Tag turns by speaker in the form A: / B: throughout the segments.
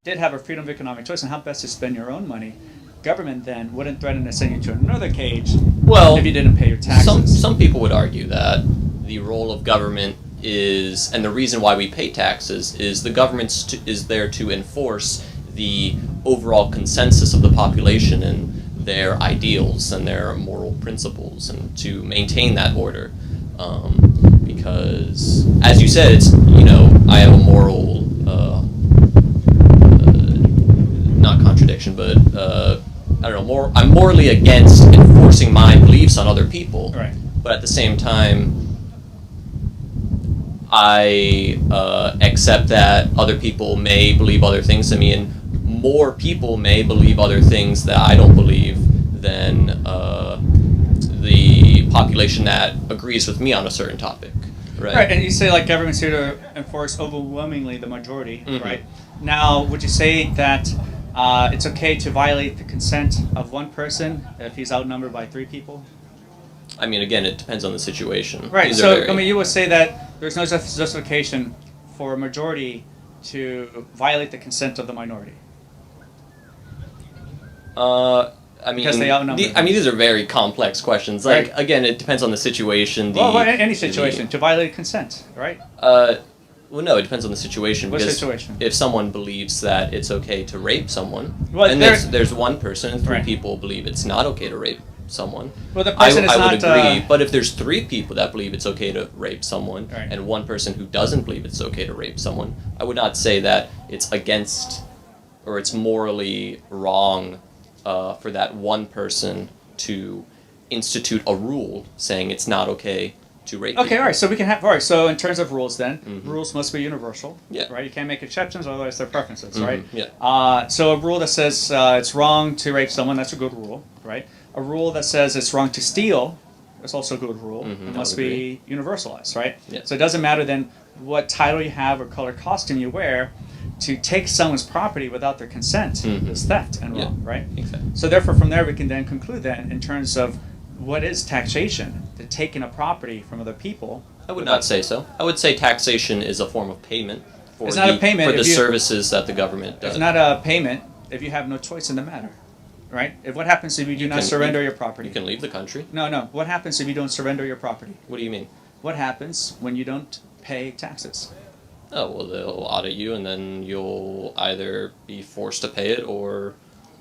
A: did have a freedom of economic choice on how best to spend your own money, government then wouldn't threaten to send you to another cage
B: Well,
A: if you didn't pay your taxes.
B: Some people would argue that the role of government is, and the reason why we pay taxes is the government is there to enforce the overall consensus of the population and their ideals and their moral principles, and to maintain that order. Because, as you said, it's, I have a moral, not contradiction, but I don't know, I'm morally against enforcing my beliefs on other people.
A: Right.
B: But at the same time, I accept that other people may believe other things than me, and more people may believe other things that I don't believe than the population that agrees with me on a certain topic.
A: Right, and you say like government's here to enforce overwhelmingly the majority,
B: Mm-hmm.
A: right? Now, would you say that it's okay to violate the consent of one person if he's outnumbered by 3 people?
B: I mean, again, it depends on the situation.
A: Right, so, you would say that there's no justification for a majority to violate the consent of the minority. Because they outnumber.
B: These are very complex questions. Like,
A: right.
B: Again, it depends on the situation.
A: Any situation, to violate consent, right?
B: Well, no, it depends on the situation.
A: What
B: because
A: situation?
B: If someone believes that it's okay to rape someone,
A: well,
B: and there's one person and 3
A: right.
B: people believe it's not okay to rape someone,
A: well, the person
B: I would agree.
A: Not,
B: but if there's 3 people that believe it's okay to rape someone,
A: right.
B: and one person who doesn't believe it's okay to rape someone, I would not say that it's against, or it's morally wrong for that one person to institute a rule saying it's not okay to rape people.
A: all right, so we can have, all right, so in terms of rules then,
B: Mm-hmm.
A: rules must be universal,
B: yeah.
A: right? You can't make exceptions, otherwise they're preferences,
B: Mm-hmm.
A: right?
B: Yeah.
A: So a rule that says it's wrong to rape someone, that's a good rule, right? A rule that says it's wrong to steal, that's also a good rule.
B: Mm-hmm.
A: It must be universalized, right?
B: Yeah.
A: So it doesn't matter then what title you have or color costume you wear, to take someone's property without their consent
B: Mm-hmm.
A: is theft and wrong,
B: Yeah.
A: right?
B: Exactly.
A: So therefore, from there, we can then conclude that in terms of what is taxation, the taking of property from other people.
B: I would not say so. I would say taxation is a form of payment for
A: It's not a payment
B: for the
A: if you-
B: services that the government does.
A: It's not a payment if you have no choice in the matter, right? What happens if you do not surrender your property?
B: You can leave the country.
A: No. What happens if you don't surrender your property?
B: What do you mean?
A: What happens when you don't pay taxes?
B: Oh, well, they'll audit you, and then you'll either be forced to pay it, or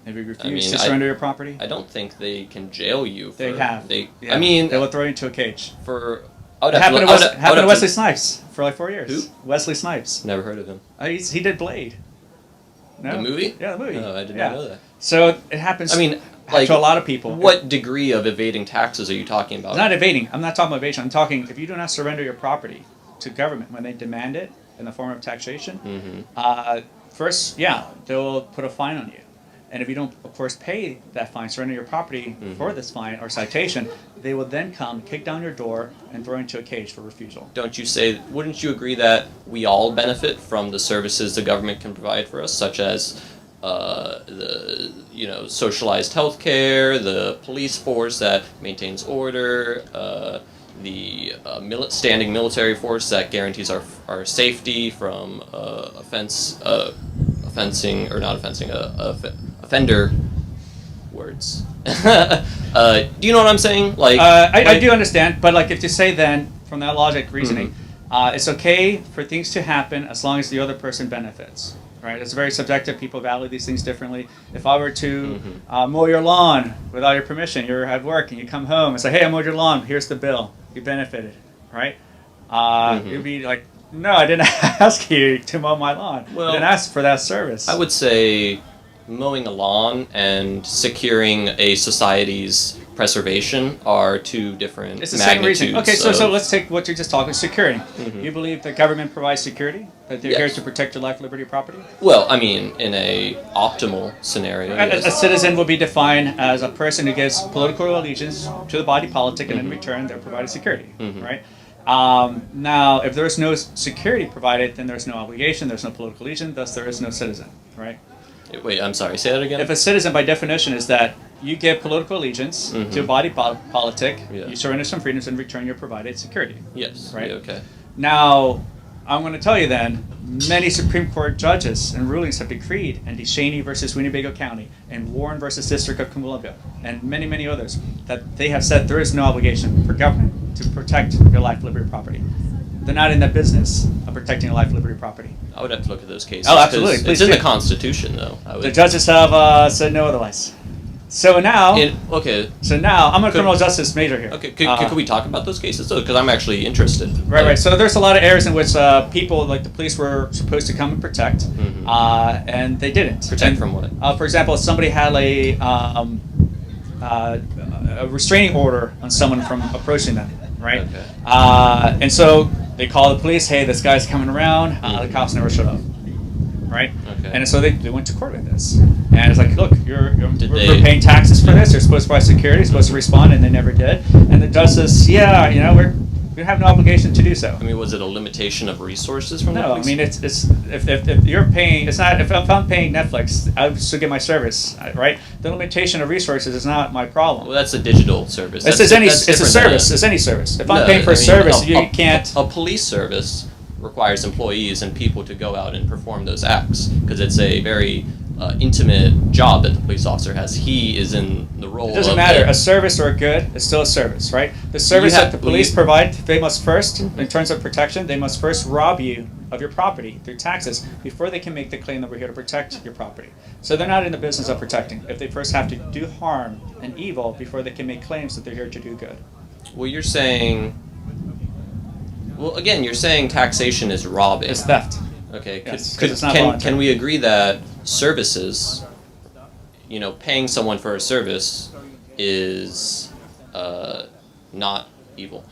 A: If you refuse to surrender your property?
B: I don't think they can jail you.
A: They have. Yeah.
B: I mean,
A: they will throw you into a cage.
B: It
A: happened to Wesley Snipes for like 4 years.
B: Who?
A: Wesley Snipes.
B: Never heard of him.
A: He did Blade. No?
B: The movie?
A: Yeah, the movie.
B: No, I did not know that.
A: So it happens.
B: I mean,
A: to a lot of people.
B: What degree of evading taxes are you talking about?
A: It's not evading. I'm not talking about evasion. I'm talking if you do not surrender your property to government when they demand it in the form of taxation.
B: Mm-hmm.
A: First, they'll put a fine on you. And if you don't, of course, pay that fine, surrender your property for this fine or citation, they will then come, kick down your door, and throw you into a cage for refusal.
B: Wouldn't you agree that we all benefit from the services the government can provide for us, such as the socialized health care, the police force that maintains order, the standing military force that guarantees our safety from offender words. Do you know what I'm saying?
A: I do understand, but if you say then, from that logic reasoning, it's okay for things to happen as long as the other person benefits. Right? It's very subjective. People value these things differently. If I were to mow your lawn without your permission, you're at work and you come home and say, "Hey, I mowed your lawn. Here's the bill. You benefited." Right? You'd be like, "No, I didn't ask you to mow my lawn.
B: Well,
A: I didn't ask for that service."
B: I would say mowing a lawn and securing a society's preservation are 2 different
A: It's the same reason.
B: magnitudes.
A: Okay, so let's take what you're just talking, security. You believe the government provides security? That they're here
B: Yes.
A: to protect your life, liberty, property?
B: Well, I mean, in a optimal scenario, yes.
A: A citizen will be defined as a person who gives political allegiance to the body politic, and in return, they're provided security, right? Now, if there is no security provided, then there's no obligation, there's no political allegiance, thus there is no citizen, right?
B: Wait, I'm sorry, say that again?
A: If a citizen, by definition, is that you give political allegiance to a body politic,
B: Yeah.
A: you surrender some freedoms, in return you're provided security.
B: Yes,
A: Right.
B: yeah, okay.
A: Now, I'm going to tell you then, many Supreme Court judges and rulings have decreed, and DeShaney versus Winnebago County, and Warren versus District of Columbia, and many, many others, that they have said there is no obligation for government to protect your life, liberty, property. They're not in the business of protecting your life, liberty, property.
B: I would have to look at those cases.
A: Oh, absolutely. Please
B: it's in
A: do.
B: the Constitution, though.
A: The judges have said no otherwise. So now,
B: okay.
A: So now, I'm a criminal justice major here.
B: Okay, could we talk about those cases though? Because I'm actually interested.
A: Right. So there's a lot of areas in which people, like the police, were supposed to come and protect, and they didn't.
B: Protect from what?
A: For example, somebody had a restraining order on someone from approaching them, right?
B: Okay.
A: And so they call the police. Hey, this guy's coming around. The cops never showed up. Right?
B: Okay.
A: And so they went to court with this. And it's like, look, we're
B: they-
A: paying taxes for this. You're supposed to provide security. You're supposed to respond, and they never did. And the judge says, yeah, we have no obligation to do so.
B: I mean, was it a limitation of resources from the
A: No,
B: police?
A: I mean it's if you're paying, it's not, if I'm paying Netflix, I should get my service, right? The limitation of resources is not my problem.
B: Well, that's a digital service.
A: It's
B: That's
A: a
B: different
A: service.
B: than
A: It's any service. If
B: No,
A: I'm paying for
B: I
A: a
B: mean,
A: service, you can't.
B: A police service requires employees and people to go out and perform those acts because it's a very intimate job that the police officer has. He is in the role.
A: It doesn't
B: of
A: matter.
B: the-
A: A service or a good is still a service, right? The service
B: have-
A: that the police provide, they must first, in terms of protection, they must first rob you of your property through taxes before they can make the claim that we're here to protect your property. So they're not in the business of protecting. If they first have to do harm and evil before they can make claims that they're here to do good.
B: Well, you're saying. Well, again, you're saying taxation is robbing.
A: It's theft.
B: Okay.
A: Yes, 'cause it's not voluntary.
B: Can we agree that services, paying someone for a service, is not evil?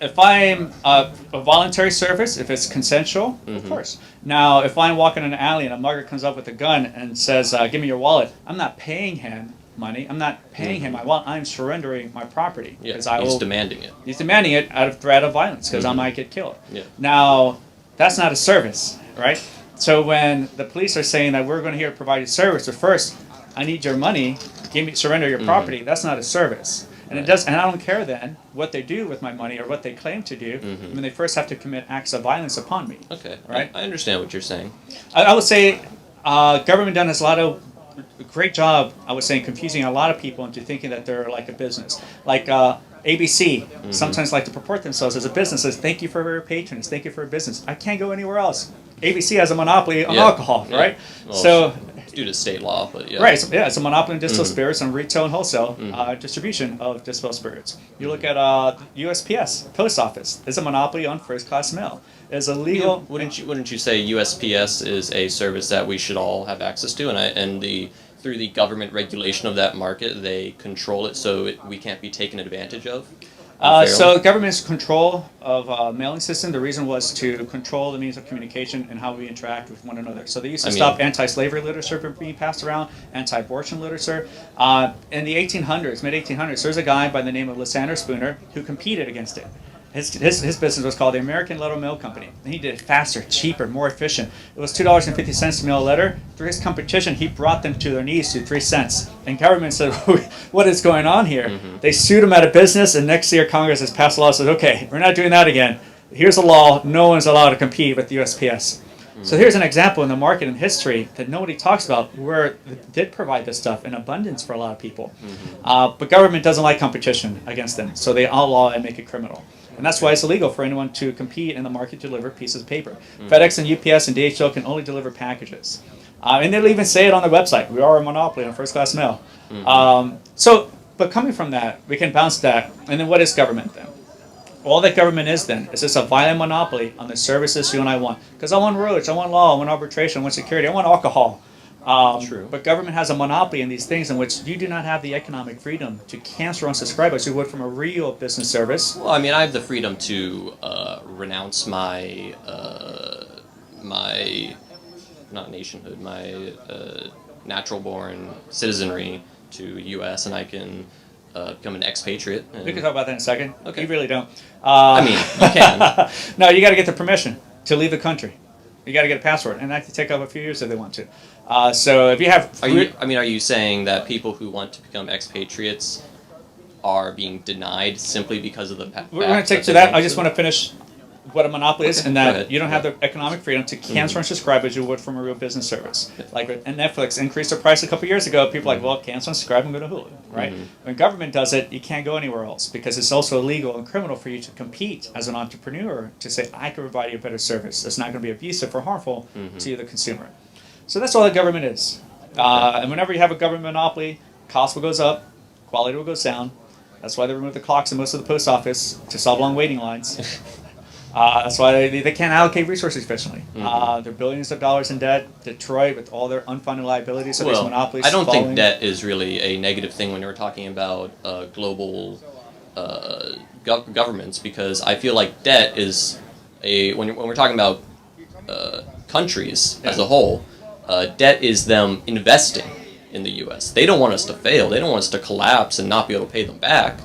A: If I'm a voluntary service, if it's consensual, of course. Now, if I'm walking in an alley and a mugger comes up with a gun and says, give me your wallet, I'm not paying him money. I'm not paying him my wallet. I'm surrendering my property.
B: Yeah,
A: Because
B: he's demanding it.
A: He's demanding it out of threat of violence because I might get killed.
B: Yeah.
A: Now, that's not a service, right? So when the police are saying that we're going to here to provide you service, but first, I need your money, surrender your property, that's not a service. And it does, and I don't care then what they do with my money or what they claim to do. I mean, they first have to commit acts of violence upon me.
B: Okay.
A: Right?
B: I understand what you're saying.
A: I would say government done has a lot of great job, I would say, in confusing a lot of people into thinking that they're like a business. Like ABC sometimes like to purport themselves as a business, says, thank you for your patrons, thank you for your business. I can't go anywhere else. ABC has a monopoly on alcohol, right?
B: Well,
A: So
B: it's due to state law, but yeah.
A: right, so, yeah, it's a monopoly on distilled spirits and retail and wholesale distribution of distilled spirits. You look at USPS, Post Office, it's a monopoly on first-class mail. It's illegal.
B: Wouldn't you say USPS is a service that we should all have access to, and through the government regulation of that market, they control it so we can't be taken advantage of?
A: So government's control of mailing system, the reason was to control the means of communication and how we interact with one another. So they used to stop anti-slavery literature from being passed around, anti-abortion literature. In the 1800s, mid-1800s, there's a guy by the name of Lysander Spooner who competed against it. His business was called the American Letter Mail Company. And he did it faster, cheaper, more efficient. It was $2.50 to mail a letter. Through his competition, he brought them to their knees to 3 cents. And government said, what is going on here? They sued him out of business, and next year Congress has passed a law that says, okay, we're not doing that again. Here's a law, no one's allowed to compete with the USPS. So here's an example in the market and history that nobody talks about where it did provide this stuff in abundance for a lot of people. But government doesn't like competition against them, so they outlaw and make it criminal. And that's why it's illegal for anyone to compete in the market to deliver pieces of paper. FedEx and UPS and DHL can only deliver packages. And they'll even say it on their website. We are a monopoly on first-class mail. But coming from that, we can bounce that. And then what is government then? All that government is then is just a violent monopoly on the services you and I want. Because I want roads, I want law, I want arbitration, I want security, I want alcohol.
B: True.
A: But government has a monopoly in these things in which you do not have the economic freedom to cancel or unsubscribe as you would from a real business service.
B: Well, I mean, I have the freedom to renounce my not nationhood, my natural-born citizenry to U.S. and I can become an expatriate.
A: We can talk about that in a second.
B: Okay.
A: You really don't.
B: I mean, you can.
A: No, you got to get the permission to leave the country. You got to get a passport, and that can take up a few years if they want to. So if you have,
B: Are you saying that people who want to become expatriates are being denied simply because of the?
A: We're going to take to that. I just want to finish what a monopoly is,
B: Okay,
A: and
B: go
A: that
B: ahead.
A: you don't have
B: Yeah.
A: the economic freedom to cancel and subscribe as you would from a real business service. Like, and Netflix increased their price a couple years ago. People are like, well, cancel and subscribe and go to Hulu, right? When government does it, you can't go anywhere else because it's also illegal and criminal for you to compete as an entrepreneur to say, I can provide you a better service that's not going to be abusive or harmful to you, the consumer. So that's all the government is. And whenever you have a government monopoly, cost will goes up, quality will goes down. That's why they remove the clocks in most of the post office to solve long waiting lines. That's why they can't allocate resources efficiently. They're billions of dollars in debt. Detroit, with all their unfunded liabilities of these monopolies.
B: I don't
A: falling.
B: think debt is really a negative thing when we're talking about global governments, because I feel like debt is when we're talking about countries as a whole, debt is them investing in the U.S. They don't want us to fail. They don't want us to collapse and not be able to pay them back.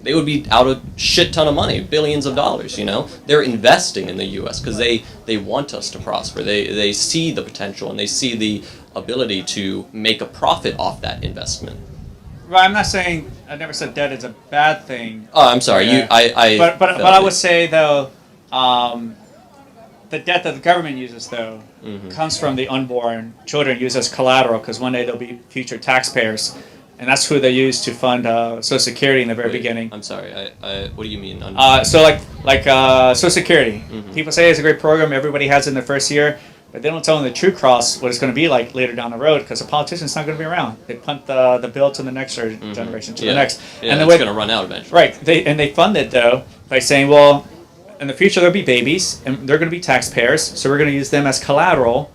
B: They would be out a shit ton of money, billions of dollars, you know? They're investing in the U.S. because they want us to prosper. They see the potential and they see the ability to make a profit off that investment.
A: Well, I'm not saying, I never said debt is a bad thing.
B: Oh, I'm sorry.
A: Yeah. But I would say, though, the debt that the government uses, though, comes from the unborn children used as collateral, because one day they'll be future taxpayers. And that's who they use to fund Social Security in the very beginning.
B: I'm sorry. What do you mean?
A: So like Social Security. People say it's a great program. Everybody has it in the first year. But they don't tell them the true cost, what it's going to be like later down the road, because the politician's not going to be around. They punt the bill to the next generation, to the next.
B: Yeah,
A: and
B: it's going to run out eventually.
A: Right. They fund it, though, by saying, well, in the future there'll be babies, and they're going to be taxpayers, so we're going to use them as collateral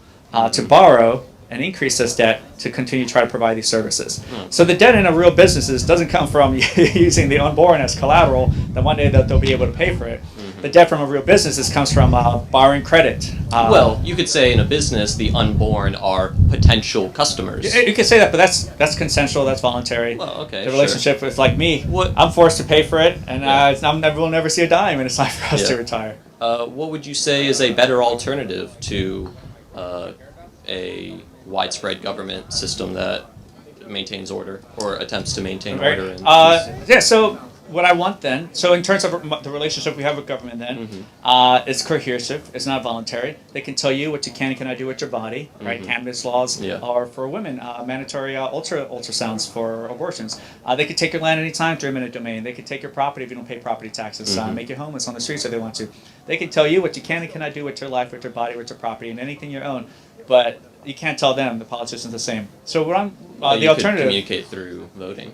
A: to borrow and increase this debt to continue to try to provide these services. So the debt in a real businesses doesn't come from using the unborn as collateral, that one day they'll be able to pay for it. The debt from a real businesses comes from borrowing credit.
B: Well, you could say in a business the unborn are potential customers.
A: You could say that, but that's consensual, that's voluntary.
B: Well, okay,
A: the relationship with, like me,
B: What?
A: I'm forced to pay for it, and we'll never see a dime, and it's time for us to retire.
B: What would you say is a better alternative to a widespread government system that maintains order or attempts to maintain order? And
A: so what I want then, so in terms of the relationship we have with government then, it's coercive, it's not voluntary. They can tell you what you can and cannot do with your body, right? Cannabis laws are for women, mandatory ultrasounds for abortions. They could take your land anytime through eminent domain. They could take your property if you don't pay property taxes, make you homeless on the streets if they want to. They can tell you what you can and cannot do with your life, with your body, with your property, and anything you own. But you can't tell them, the politicians, the same. So what I'm the alternative.
B: Could communicate through voting.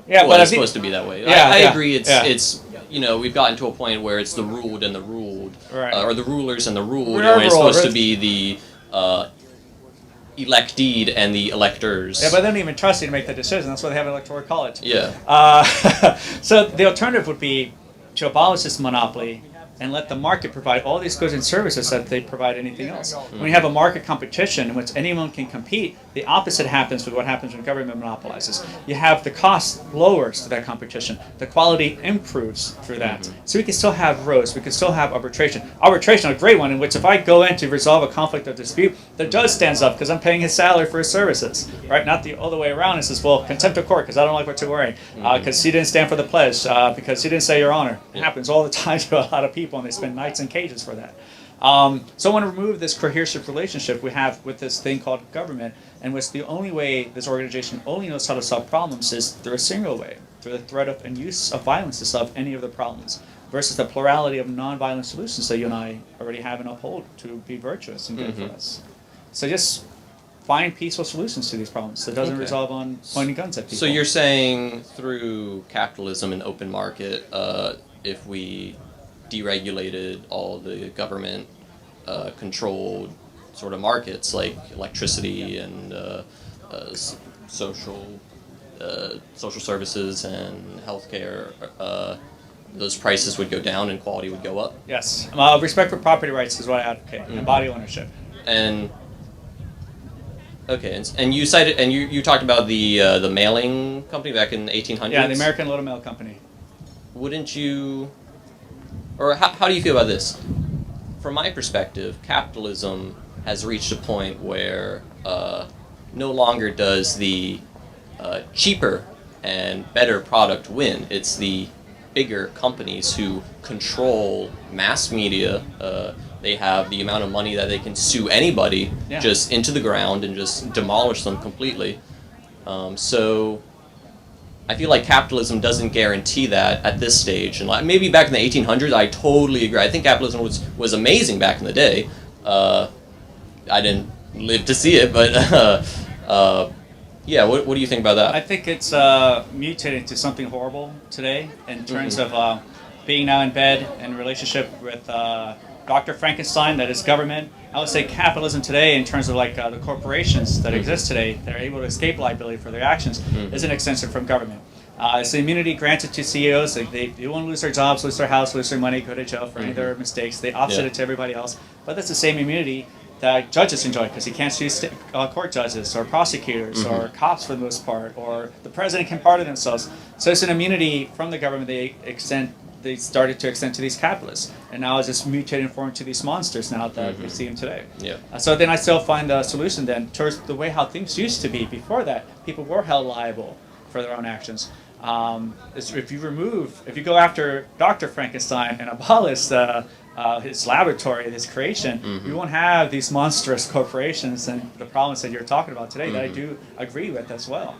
A: Yeah,
B: well,
A: but
B: it's supposed to be that way. I agree. It's we've gotten to a point where it's the ruled and the ruled, or the rulers and the ruled. It's supposed to be the elected and the electors.
A: Yeah, but they don't even trust you to make the decision. That's why they have an electoral college.
B: Yeah.
A: So the alternative would be to abolish this monopoly and let the market provide all these goods and services that they provide anything else. When you have a market competition in which anyone can compete, the opposite happens with what happens when government monopolizes. You have the cost lowers to that competition. The quality improves through that. So we can still have roads. We can still have arbitration. Arbitration, a great one, in which if I go in to resolve a conflict or dispute, the judge stands up because I'm paying his salary for his services, right? Not the other way around. And says, well, contempt of court because I don't like what you're wearing, because he didn't stand for the pledge, because he didn't say your honor. It happens all the time to a lot of people, and they spend nights in cages for that. So I want to remove this coercive relationship we have with this thing called government, and which the only way this organization only knows how to solve problems is through a single way, through the threat of and use of violence to solve any of the problems, versus the plurality of non-violent solutions that you and I already have and uphold to be virtuous and good for us. So just find peaceful solutions to these problems that doesn't resolve on pointing guns at people.
B: So you're saying through capitalism and open market, if we deregulated all the government controlled sort of markets like electricity and social services and healthcare, those prices would go down and quality would go up.
A: Yes, respect for property rights is what I advocate, and body ownership.
B: And and you cited and you talked about the mailing company back in the 1800s.
A: Yeah, the American Little Mail Company.
B: Wouldn't you? Or how do you feel about this? From my perspective, capitalism has reached a point where no longer does the cheaper and better product win. It's the bigger companies who control mass media. They have the amount of money that they can sue anybody just into the ground and just demolish them completely. So I feel like capitalism doesn't guarantee that at this stage. And maybe back in the 1800s, I totally agree. I think capitalism was amazing back in the day. I didn't live to see it, but yeah, what do you think about that?
A: I think it's mutated to something horrible today in terms of being now in bed in relationship with Dr. Frankenstein, that is government. I would say capitalism today, in terms of like the corporations that exist today, that are able to escape liability for their actions, is an extension from government. It's the immunity granted to CEOs. Like they won't lose their jobs, lose their house, lose their money, go to jail for any of their mistakes. They offset it to everybody else. But that's the same immunity that judges enjoy, because you can't sue court judges or prosecutors or cops for the most part, or the president can pardon themselves. So it's an immunity from the government they started to extend to these capitalists, and now it's just mutated and formed to these monsters now that we see them today. So then I still find the solution then towards the way how things used to be before that. People were held liable for their own actions. If you go after Dr. Frankenstein and abolish his laboratory, his creation, we won't have these monstrous corporations and the problems that you're talking about today that I do agree with as well.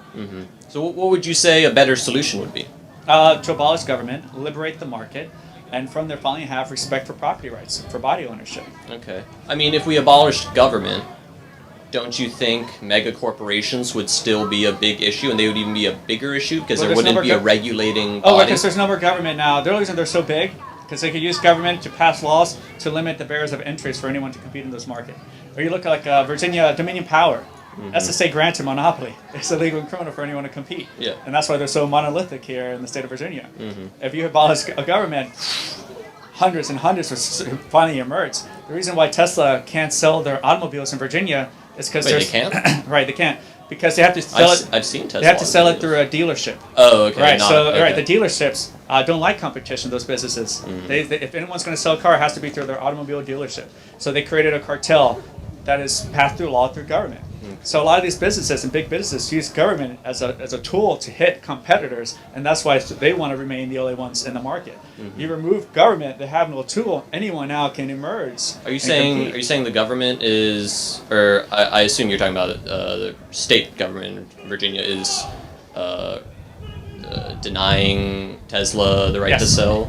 B: So what would you say a better solution would be?
A: To abolish government, liberate the market, and from there finally have respect for property rights, for body ownership.
B: Okay. I mean, if we abolished government, don't you think mega corporations would still be a big issue, and they would even be a bigger issue because there wouldn't be a regulating body?
A: Oh, because there's no more government now. The reason they're so big, because they could use government to pass laws to limit the barriers of entry for anyone to compete in this market. Or you look at like Virginia Dominion Power. That's to say granted monopoly. It's illegal and criminal for anyone to compete. And that's why they're so monolithic here in the state of Virginia. If you abolish a government, hundreds and hundreds will finally emerge. The reason why Tesla can't sell their automobiles in Virginia is because
B: they can't?
A: Right, they can't. Because they have to sell it.
B: I've seen Tesla.
A: They have to sell it through a dealership.
B: Oh, okay.
A: Right. Right. The dealerships don't like competition. Those businesses. If anyone's going to sell a car, it has to be through their automobile dealership. So they created a cartel that is passed through law through government. So a lot of these businesses and big businesses use government as a tool to hit competitors, and that's why they want to remain the only ones in the market. You remove government, they have no tool. Anyone now can emerge.
B: Are you saying the government is, or I assume you're talking about the state government in Virginia is denying Tesla the right to sell?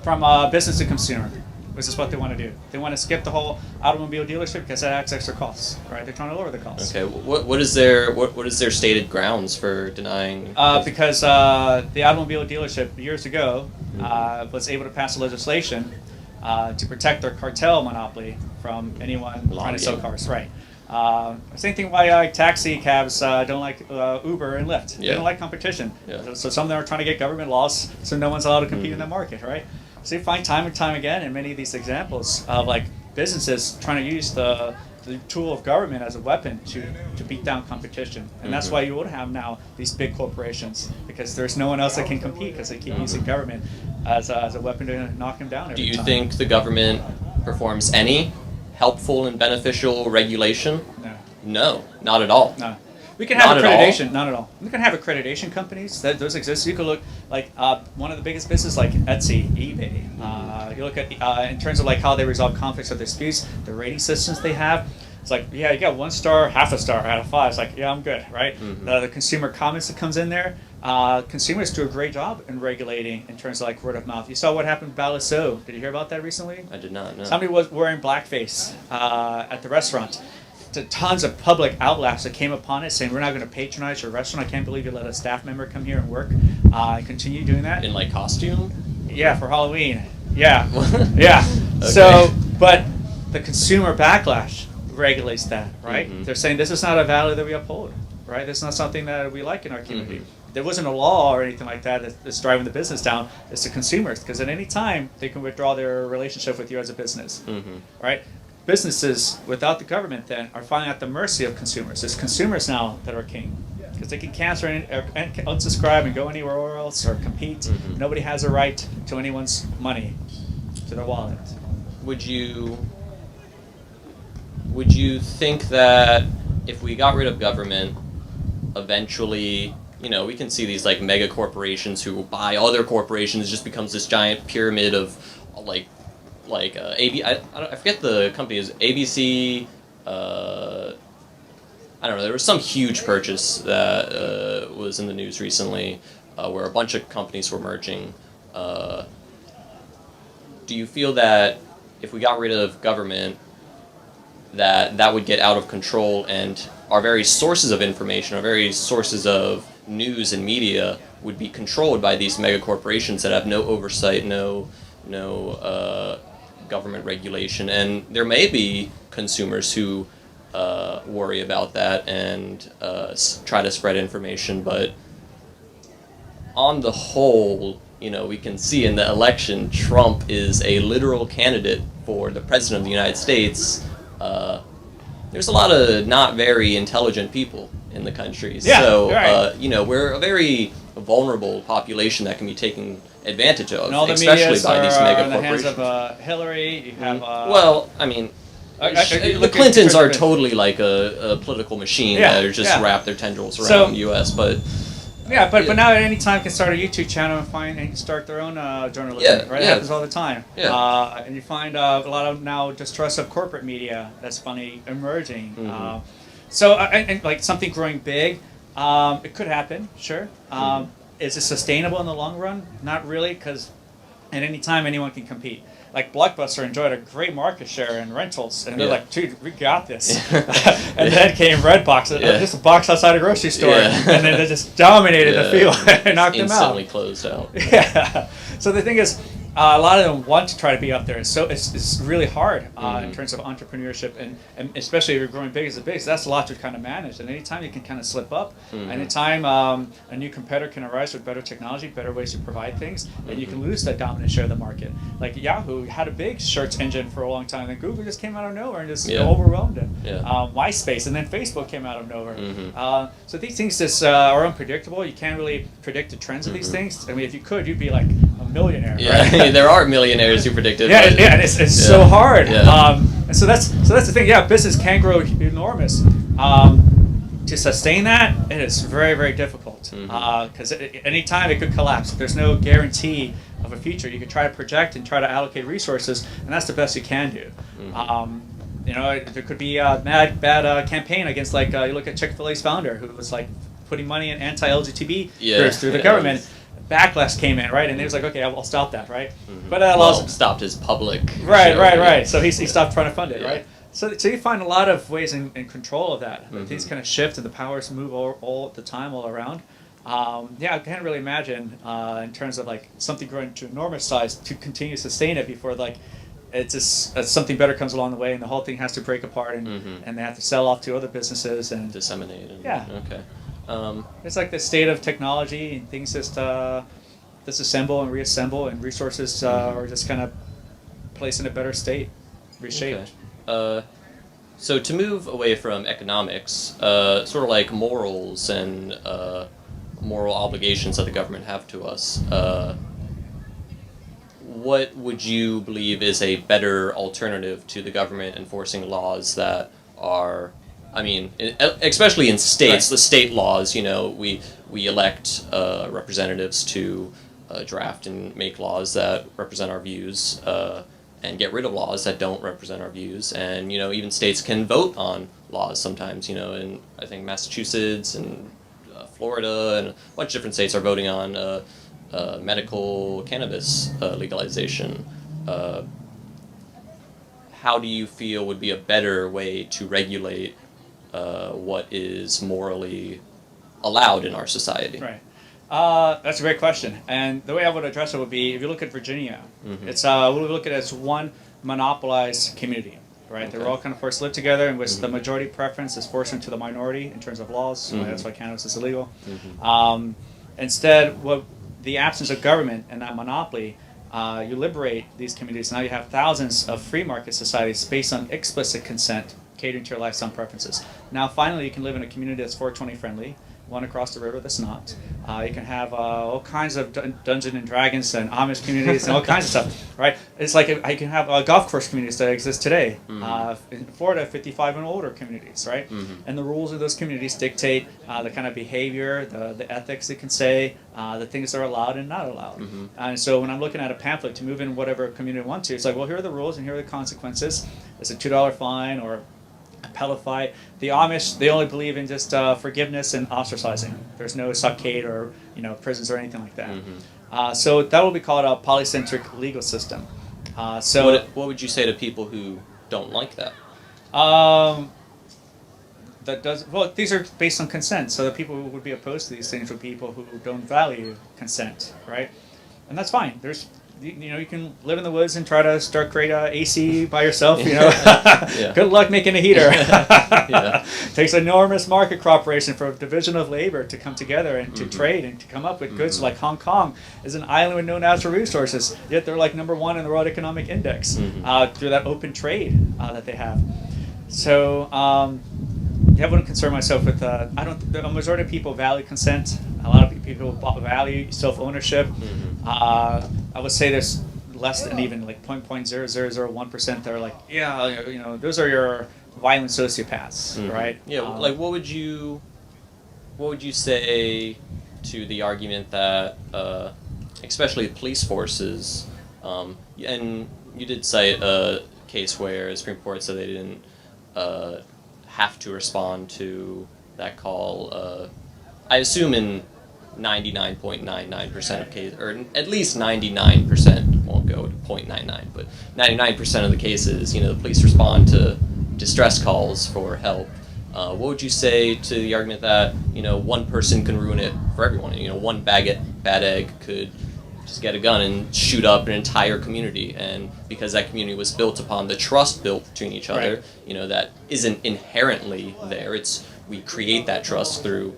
A: From business to consumer. Which is what they want to do. They want to skip the whole automobile dealership because that adds extra costs, right? They're trying to lower the costs.
B: Okay. What is their stated grounds for denying?
A: Because the automobile dealership years ago was able to pass legislation to protect their cartel monopoly from anyone trying to sell cars, right? Same thing why taxi cabs don't like Uber and Lyft. They don't like competition. So some of them are trying to get government laws so no one's allowed to compete in the market, right? So you find time and time again in many of these examples of like businesses trying to use the tool of government as a weapon to beat down competition. And that's why you would have now these big corporations, because there's no one else that can compete because they keep using government as a weapon to knock them down every time.
B: Do you think the government performs any helpful and beneficial regulation? No, not at all.
A: No. We can have accreditation, not at all. We can have accreditation companies, those exist. You could look like one of the biggest businesses like Etsy, eBay. You look at in terms of like how they resolve conflicts or disputes, the rating systems they have. It's like, yeah, you got 1 star, half a star out of 5. It's like, yeah, I'm good, right? The consumer comments that comes in there. Consumers do a great job in regulating in terms of like word of mouth. You saw what happened with Balisot. Did you hear about that recently?
B: I did not, no.
A: Somebody was wearing blackface at the restaurant. Tons of public outlaps that came upon it saying, we're not going to patronize your restaurant. I can't believe you let a staff member come here and work. Continue doing that.
B: In like costume?
A: Yeah, for Halloween. Yeah. Yeah. Okay. So, but the consumer backlash regulates that, right? They're saying this is not a value that we uphold, right? This is not something that we like in our community. There wasn't a law or anything like that that's driving the business down. It's the consumers, because at any time they can withdraw their relationship with you as a business, right? Businesses without the government then are finally at the mercy of consumers. It's consumers now that are king, because they can cancel and unsubscribe and go anywhere else or compete. Nobody has a right to anyone's money, to their wallet.
B: Would you think that if we got rid of government, eventually, we can see these like mega corporations who buy other corporations. It just becomes this giant pyramid of I forget the company is ABC. I don't know. There was some huge purchase that was in the news recently, where a bunch of companies were merging. Do you feel that if we got rid of government, that would get out of control, and our very sources of information, our very sources of news and media would be controlled by these mega corporations that have no oversight, no government regulation, and there may be consumers who worry about that and try to spread information, but on the whole, we can see in the election, Trump is a literal candidate for the president of the United States. There's a lot of not very intelligent people in the country, so right. We're a very vulnerable population that can be taken advantage of, especially by these mega corporations. In the hands
A: of Hillary, you have.
B: Well, I mean, the Clintons are totally like a political machine that are just wrap their tendrils around the U.S. But
A: but now at any time can start a YouTube channel and start their own journalism. Right, it happens all the time. Yeah. And you find a lot of now distrust of corporate media that's funny emerging. Mm-hmm. And like something growing big, it could happen. Sure. Is it sustainable in the long run? Not really, because at any time anyone can compete. Like Blockbuster enjoyed a great market share in rentals, and they're like, "Dude, we got this." And then came Redbox, just a box outside a grocery store, and then they just dominated the field and knocked them out.
B: Instantly closed out.
A: Yeah. So the thing is, a lot of them want to try to be up there. So it's really hard in terms of entrepreneurship, and especially if you're growing big as a big. So that's a lot to kind of manage. And anytime you can kind of slip up, anytime a new competitor can arise with better technology, better ways to provide things, and you can lose that dominant share of the market. Like Yahoo had a big search engine for a long time, and then Google just came out of nowhere and just overwhelmed it. MySpace, and then Facebook came out of nowhere. So these things just are unpredictable. You can't really predict the trends of these things. I mean, if you could, you'd be like a millionaire. Right?
B: There are millionaires who predicted.
A: And it's so hard. And so that's the thing. Yeah, business can grow enormous. To sustain that, it is very, very difficult. Because any time it could collapse. There's no guarantee of a future. You can try to project and try to allocate resources, and that's the best you can do. There could be a bad campaign against, like, you look at Chick-fil-A's founder, who was like putting money in anti-LGBT groups through the government. Backlash came in, right? And he was like, okay, I'll stop that, right? But that allows
B: stopped his public
A: right. So he stopped trying to fund it, right? So you find a lot of ways in control of that. Things kind of shift and the powers move all the time, all around. I can't really imagine in terms of like something growing to enormous size to continue to sustain it before like it's just something better comes along the way and the whole thing has to break apart and they have to sell off to other businesses and
B: disseminate. Okay.
A: It's like the state of technology and things just disassemble and reassemble and resources are just kind of placed in a better state, reshaped.
B: Okay. So to move away from economics, sort of like morals and moral obligations that the government have to us, what would you believe is a better alternative to the government enforcing laws that are, I mean, especially in states, the state laws, we elect representatives to draft and make laws that represent our views and get rid of laws that don't represent our views. And, even states can vote on laws sometimes, and I think Massachusetts and Florida and a bunch of different states are voting on medical cannabis legalization. How do you feel would be a better way to regulate what is morally allowed in our society?
A: Right. That's a great question. And the way I would address it would be, if you look at Virginia, it's we look at it as one monopolized community, right? Okay. They're all kind of forced to live together, in which the majority preference is forced into the minority in terms of laws. That's why cannabis is illegal. Instead, the absence of government and that monopoly, you liberate these communities. Now you have thousands of free market societies based on explicit consent, catering to your lifestyle preferences. Now, finally, you can live in a community that's 420 friendly, one across the river that's not. You can have all kinds of Dungeons and Dragons and Amish communities and all kinds of stuff, right? It's like I can have golf course communities that exist today. In Florida, 55 and older communities, right? And the rules of those communities dictate the kind of behavior, the ethics, you can say, the things that are allowed and not allowed. And so when I'm looking at a pamphlet to move in whatever community I want to, it's like, well, here are the rules and here are the consequences. It's a $2 fine or Pelify. The Amish, they only believe in just forgiveness and ostracizing. There's no stockade or prisons or anything like that. So that will be called a polycentric legal system. So
B: what would you say to people who don't like that?
A: These are based on consent. So the people who would be opposed to these things are people who don't value consent, right? And that's fine. You can live in the woods and try to create a AC by yourself. Good luck making a heater. Takes an enormous market cooperation for a division of labor to come together and to trade and to come up with goods. Like Hong Kong is an island with no natural resources, yet they're like #1 in the World Economic Index through that open trade that they have. So I wouldn't concern myself with. The majority of people value consent. A lot of people value self-ownership. I would say there's less than even like 0.0001% that are like, those are your violent sociopaths, right?
B: Yeah, like what would you say to the argument that, especially police forces, and you did cite a case where the Supreme Court said they didn't have to respond to that call. I assume in 99.99% of cases, or at least 99%, won't go to 0.99, but 99% of the cases, the police respond to distress calls for help. What would you say to the argument that, one person can ruin it for everyone? One bad egg could just get a gun and shoot up an entire community, and because that community was built upon the trust built between each other, that isn't inherently there. We create that trust through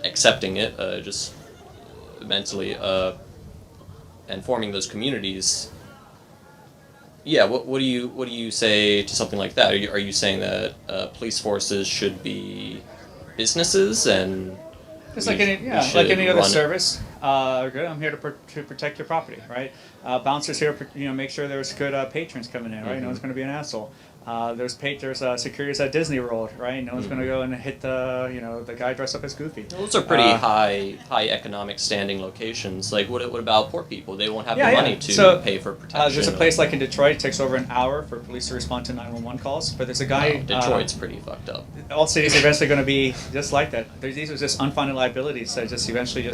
B: accepting it, just mentally, and forming those communities. Yeah, what do you say to something like that? Are you saying that police forces should be businesses and
A: just like any other service? Good. I'm here to protect your property, right? Bouncers here, make sure there's good patrons coming in, right? No one's going to be an asshole. There's securities at Disney World, right? No one's going to go and hit the guy dressed up as Goofy.
B: Those are pretty high economic standing locations. Like what about poor people? They won't have the money to pay for protection.
A: There's a place like in Detroit. It takes over an hour for police to respond to 911 calls. But there's a guy.
B: Detroit's pretty fucked up.
A: All cities are eventually going to be just like that. These are just unfunded liabilities that just eventually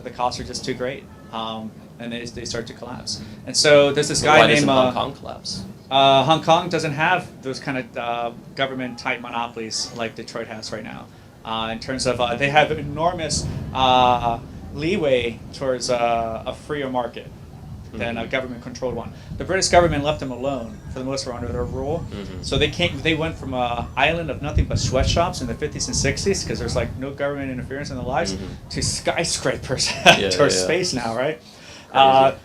A: the costs are just too great, and they start to collapse. And so there's this guy named
B: Hong Kong collapse.
A: Hong Kong doesn't have those kind of government-type monopolies like Detroit has right now. In terms of, they have enormous leeway towards a freer market than a government-controlled one. The British government left them alone for the most part under their rule. So they went from an island of nothing but sweatshops in the 50s and 60s because there's like no government interference in their lives to skyscrapers towards space now, right?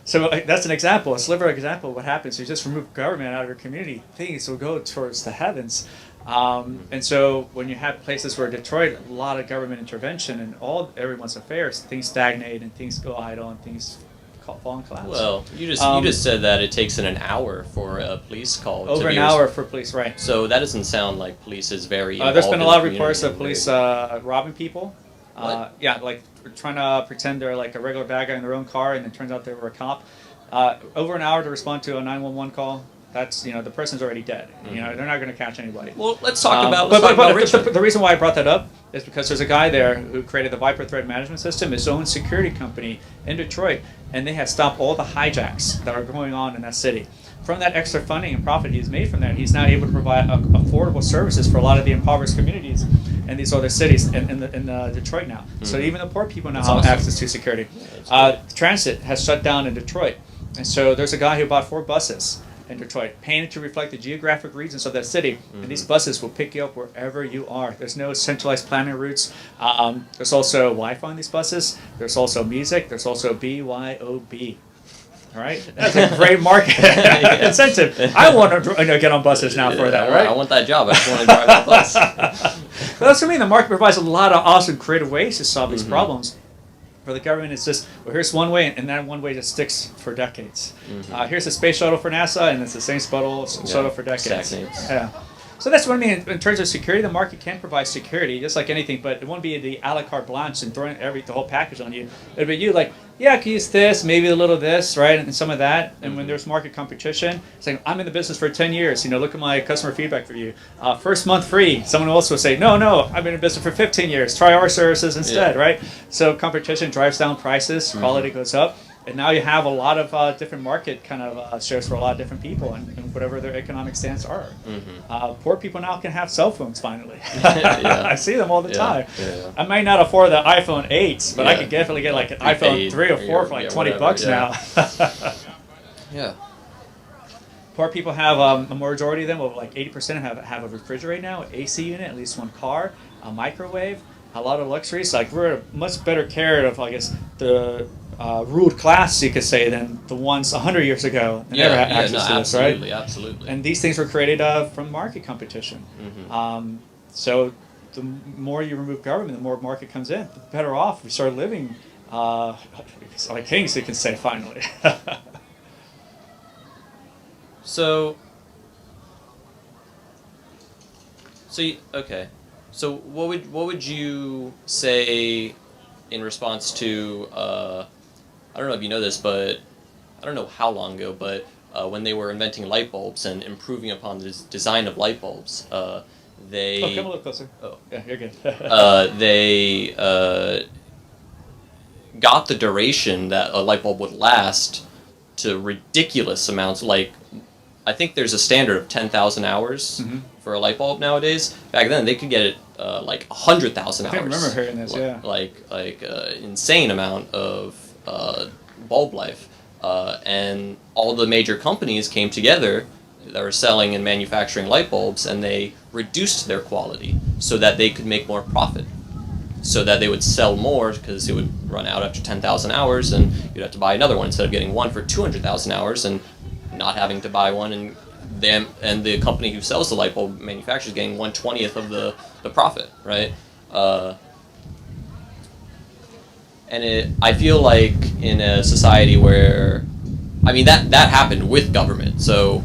A: So that's an example, a sliver example of what happens. You just remove government out of your community, things will go towards the heavens. And so when you have places where Detroit, a lot of government intervention and everyone's affairs, things stagnate and things go idle and things fall and collapse.
B: Well, you just said that it takes an hour for a police call.
A: Over an hour for police, right?
B: So that doesn't sound like police is very.
A: There's been a lot of reports of police robbing people. Like trying to pretend they're like a regular bad guy in their own car, and it turns out they were a cop. Over an hour to respond to a 911 call. That's the person's already dead. They're not going to catch anybody.
B: Well, let's talk about.
A: The reason why I brought that up is because there's a guy there who created the Viper Threat Management System, his own security company in Detroit, and they have stopped all the hijacks that are going on in that city. From that extra funding and profit he's made from that, he's now able to provide affordable services for a lot of the impoverished communities in these other cities in Detroit now. So even the poor people now have access to security. Transit has shut down in Detroit, and so there's a guy who bought 4 buses in Detroit, painted to reflect the geographic regions of that city. And these buses will pick you up wherever you are. There's no centralized planning routes. There's also Wi-Fi on these buses. There's also music. There's also BYOB. right? That's a great market incentive. I want to get on buses now for that, right?
B: I want that job. I just want to drive that bus.
A: Well, that's what I mean. The market provides a lot of awesome, creative ways to solve these problems. For the government, it's just, well, here's one way, and that one way just sticks for decades. Here's a space shuttle for NASA, and it's the same shuttle for decades.
B: Stagnates.
A: Yeah. So that's what I mean. In terms of security, the market can provide security, just like anything, but it won't be the a la carte blanche and throwing the whole package on you. It'll be you like, yeah, I can use this, maybe a little of this, right, and some of that. And when there's market competition, it's like, I'm in the business for 10 years. Look at my customer feedback review. First month free. Someone else will say, no, I've been in business for 15 years. Try our services instead, right? So competition drives down prices, quality goes up. And now you have a lot of different market kind of shares for a lot of different people and whatever their economic stance are. Poor people now can have cell phones finally. I see them all the time. I might not afford the iPhone 8, but I could definitely get like an iPhone 3 or 4 for like $20 now.
B: Yeah.
A: Poor people have a majority of them, well, like 80% have a refrigerator now, an AC unit, at least one car, a microwave, a lot of luxuries. Like we're much better cared of, I guess, the ruled class, you could say, than the ones 100 years ago that never had access to this, right?
B: Absolutely.
A: And these things were created from market competition. So the more you remove government, the more market comes in. The better off we start living like kings, you can say, finally.
B: Okay. So what would you say in response to I don't know if you know this, but I don't know how long ago, but when they were inventing light bulbs and improving upon the design of light bulbs, they...
A: Oh, come a little closer. Oh, yeah, you're good.
B: They got the duration that a light bulb would last to ridiculous amounts. Like, I think there's a standard of 10,000 hours for a light bulb nowadays. Back then, they could get it like 100,000 hours.
A: I remember hearing this, yeah.
B: Like insane amount of bulb life. And all the major companies came together that were selling and manufacturing light bulbs, and they reduced their quality so that they could make more profit. So that they would sell more because it would run out after 10,000 hours, and you'd have to buy another one instead of getting one for 200,000 hours and not having to buy one, and them and the company who sells the light bulb manufacturer is getting 1/20th of the profit, right? And I feel like in a society where, I mean, that happened with government, so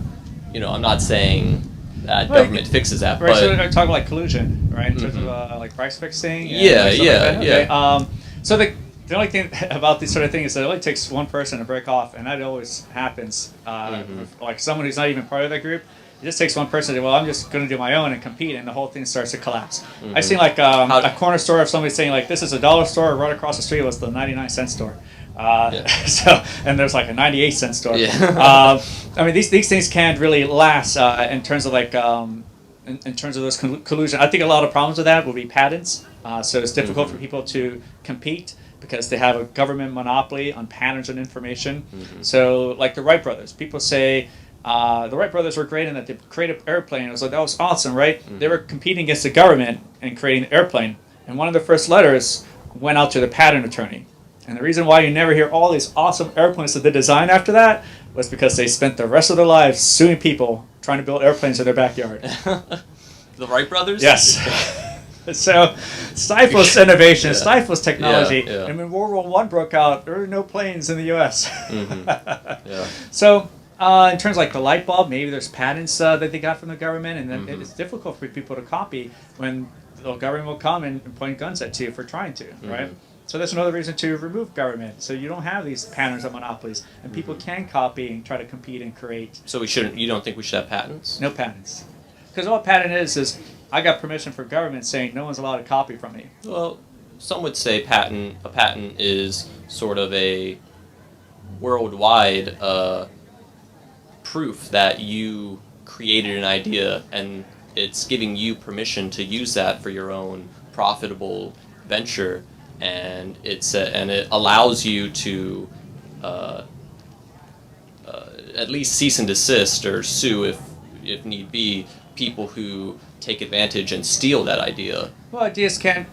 B: I'm not saying that government fixes that,
A: right,
B: but
A: so they're talking like collusion, right, in terms of like price fixing.
B: Yeah.
A: Okay. So the only thing about this sort of thing is that it only takes one person to break off, and that always happens. With, like someone who's not even part of that group, it just takes one person to say, well, I'm just going to do my own and compete, and the whole thing starts to collapse. I've seen like a corner store of somebody saying like, this is a dollar store, right across the street was the 99-cent store. So, and there's like a 98-cent store. I mean, these things can't really last in terms of like in terms of this collusion. I think a lot of problems with that will be patents. So it's difficult for people to compete because they have a government monopoly on patterns and information. So like the Wright brothers, people say the Wright brothers were great in that they created an airplane. It was like, that was awesome, right? They were competing against the government and creating an airplane. And one of the first letters went out to the patent attorney. And the reason why you never hear all these awesome airplanes that they designed after that was because they spent the rest of their lives suing people trying to build airplanes in their backyard.
B: The Wright brothers?
A: Yes. So stifles innovation, stifles technology. And when World War I broke out, there were no planes in the U.S. So in terms of like the light bulb, maybe there's patents that they got from the government, and then it's difficult for people to copy when the government will come and point guns at you for trying to, right? So that's another reason to remove government. So you don't have these patterns of monopolies, and people can copy and try to compete and create.
B: So you don't think we should have patents?
A: No patents. Because all a patent is I got permission from government saying no one's allowed to copy from me.
B: Well, some would say a patent is sort of a worldwide proof that you created an idea, and it's giving you permission to use that for your own profitable venture. And it allows you to at least cease and desist or sue if need be people who take advantage and steal that idea.
A: Well, you can't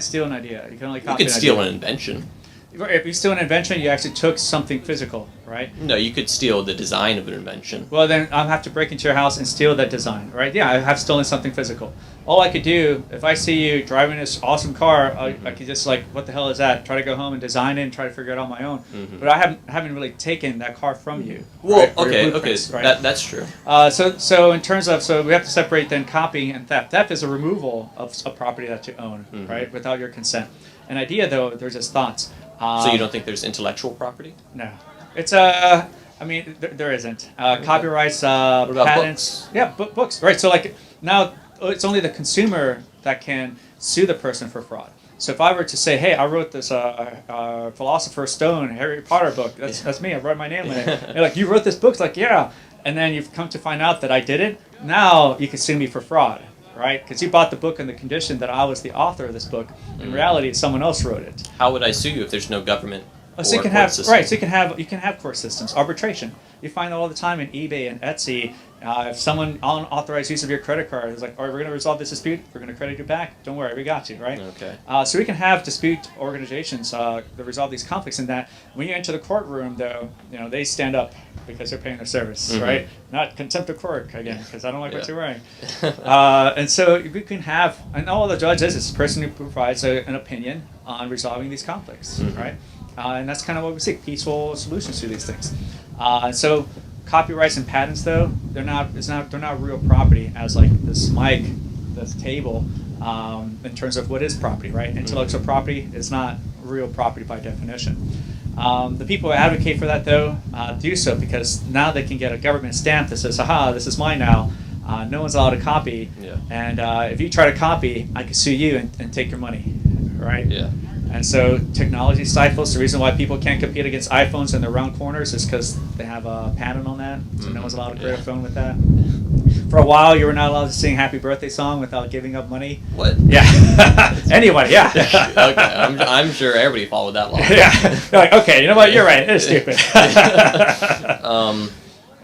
A: steal an idea. You can only copy.
B: You can steal an invention.
A: If you steal an invention, you actually took something physical, right?
B: No, you could steal the design of an invention.
A: Well, then I'll have to break into your house and steal that design, right? Yeah, I have stolen something physical. All I could do, if I see you driving this awesome car, I could just like, what the hell is that? Try to go home and design it and try to figure it out on my own. But I haven't really taken that car from you.
B: Well,
A: right,
B: okay,
A: right?
B: that's true.
A: So in terms of, so we have to separate then copying and theft. Theft is a removal of a property that you own, right, without your consent. An idea, though, they're just thoughts.
B: So you don't think there's intellectual property?
A: No. It's I mean, there isn't. Copyrights,
B: What about
A: patents.
B: books?
A: Yeah, books. Right. So like now, it's only the consumer that can sue the person for fraud. So if I were to say, hey, I wrote this Philosopher's Stone Harry Potter book. That's me. I wrote my name on it. And like, you wrote this book? It's like, yeah. And then you've come to find out that I did it. Now you can sue me for fraud, right? Because you bought the book on the condition that I was the author of this book. In reality, someone else wrote it.
B: How would I sue you if there's no government?
A: So you can have right. So you can have court systems, arbitration. You find that all the time in eBay and Etsy. If someone unauthorized use of your credit card is like, all right, we're going to resolve this dispute. We're going to credit you back. Don't worry, we got you, right?
B: Okay.
A: So we can have dispute organizations that resolve these conflicts. In that, when you enter the courtroom, though, they stand up because they're paying their service, right? Not contempt of court again, because I don't like what you're wearing. And so we can have, and all the judge is the person who provides an opinion on resolving these conflicts, right? And that's kind of what we seek, peaceful solutions to these things. So copyrights and patents, though, they're not real property as like this mic, this table, in terms of what is property, right? Intellectual property is not real property by definition. The people who advocate for that, though, do so because now they can get a government stamp that says, aha, this is mine now. No one's allowed to copy.
B: Yeah.
A: And if you try to copy, I can sue you and take your money, right?
B: Yeah.
A: And so technology stifles. The reason why people can't compete against iPhones in the round corners is because they have a patent on that. So no one's allowed to create a phone with that. For a while, you were not allowed to sing "Happy Birthday" song without giving up money.
B: What?
A: Yeah. Anybody, yeah.
B: Okay, I'm sure everybody followed that law.
A: Yeah. You're like, okay, you know what? You're right. It's stupid. I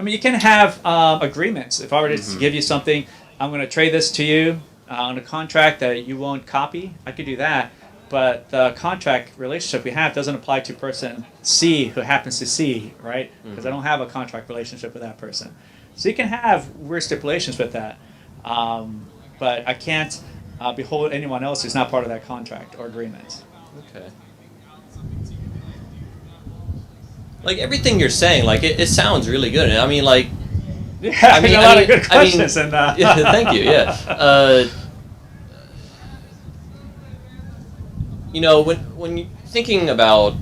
A: mean, you can have agreements. If I were to give you something, I'm going to trade this to you on a contract that you won't copy. I could do that. But the contract relationship we have doesn't apply to person C who happens to C, right? Because I don't have a contract relationship with that person. So you can have weird stipulations with that. But I can't behold anyone else who's not part of that contract or agreement.
B: Okay. Like everything you're saying, like it sounds really good. I mean, like.
A: Yeah, I mean, a lot of good questions.
B: Yeah, thank you. Yeah. When you're thinking about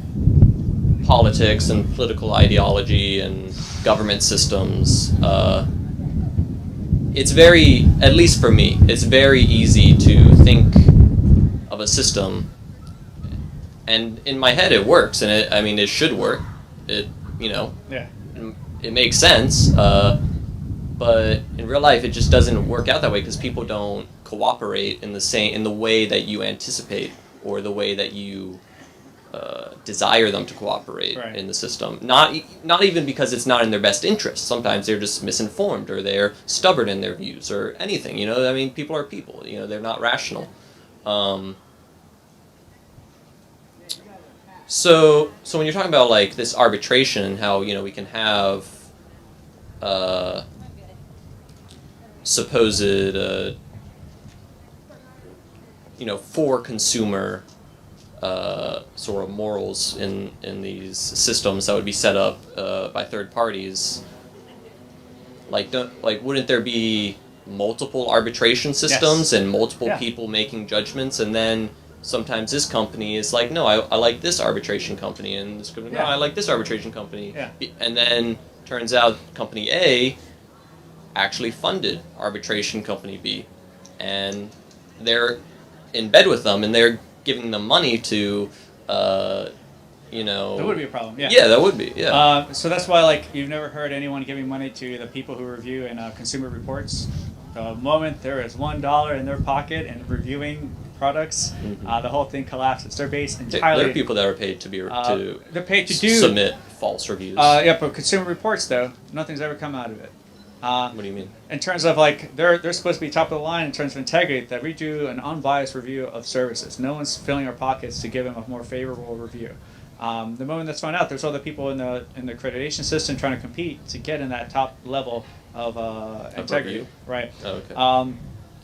B: politics and political ideology and government systems, it's very, at least for me, it's very easy to think of a system, and in my head it works, and it should work. It makes sense, but in real life it just doesn't work out that way because people don't cooperate in the way that you anticipate. Or the way that you desire them to cooperate in the system. Not even because it's not in their best interest. Sometimes they're just misinformed or they're stubborn in their views or anything. I mean, people are people. They're not rational. So when you're talking about like this arbitration and how we can have supposed for consumer sort of morals in these systems that would be set up by third parties. Wouldn't there be multiple arbitration systems and multiple people making judgments, and then sometimes this company is like, no, I like this arbitration company, and this company, no, I like this arbitration company, and then turns out company A actually funded arbitration company B, and they're in bed with them, and they're giving them money to,
A: That would be a problem, yeah.
B: Yeah, that would be, yeah.
A: So that's why, you've never heard anyone giving money to the people who review in Consumer Reports. The moment there is $1 in their pocket and reviewing products, the whole thing collapses. They're based entirely...
B: There are people that are paid to
A: they're paid to
B: submit false reviews.
A: Yeah, but Consumer Reports, though, nothing's ever come out of it.
B: What do you mean?
A: In terms of they're supposed to be top of the line in terms of integrity, that we do an unbiased review of services. No one's filling our pockets to give them a more favorable review. The moment that's found out, there's other people in the accreditation system trying to compete to get in that top level of integrity. Right.
B: Oh, okay.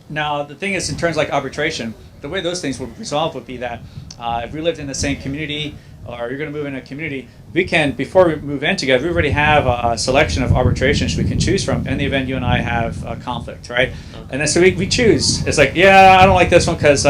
A: Now, the thing is, in terms like arbitration, the way those things would resolve would be that if we lived in the same community, or you're going to move in a community, we can, before we move in together, we already have a selection of arbitrations we can choose from in the event you and I have a conflict, right? Okay. And then so we choose. It's like, yeah, I don't like this one because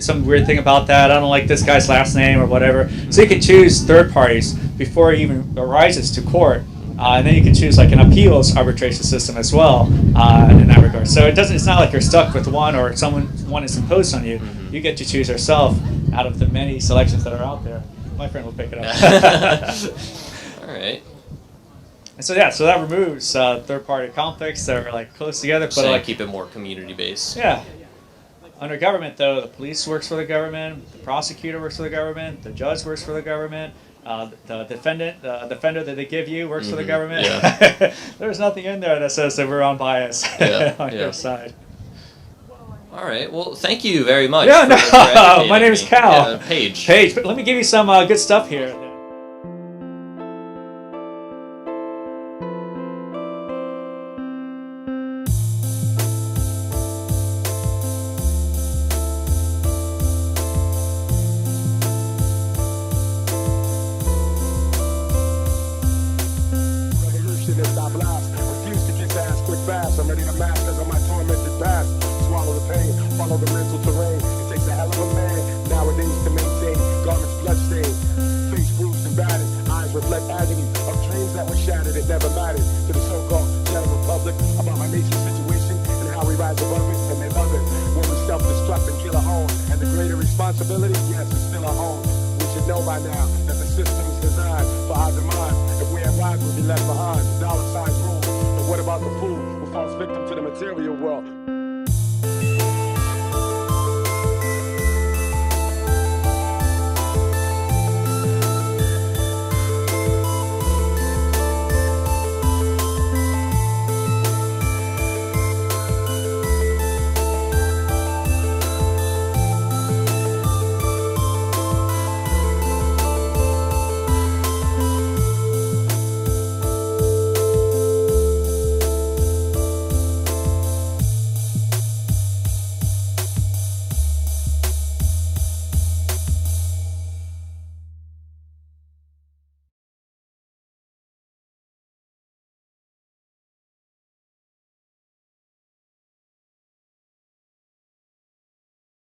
A: some weird thing about that. I don't like this guy's last name or whatever. So you can choose third parties before it even arises to court. And then you can choose like an appeals arbitration system as well in that regard. So it's not like you're stuck with one or one is imposed on you. You get to choose yourself out of the many selections that are out there. My friend will pick it up.
B: All right.
A: And so that removes third-party conflicts that are like close together, but
B: so
A: like
B: keep it more community-based.
A: Yeah. Under government, though, the police works for the government, the prosecutor works for the government, the judge works for the government. The defender that they give you works for the government. Yeah. There's nothing in there that says that we're unbiased on your side.
B: All right. Well, thank you very much.
A: Yeah, no. My name is Kal.
B: Yeah, Paige.
A: Paige. But let me give you some good stuff here.
C: I'm ready to masters on my tormented past. Swallow the pain, follow the mental terrain. It takes a hell of a man nowadays to maintain garments bloodstained, face bruised and battered, eyes reflect agony of dreams that were shattered. It never mattered to the so-called general public about my nation's situation and how we rise above it, and they love it when we self-destruct and kill a home. And the greater responsibility, yes, it's still a home. We should know by now that the system is designed for our demise. If we arrive, we'll be left behind. The dollar signs rule. But what about the fool who falls victim to the material world?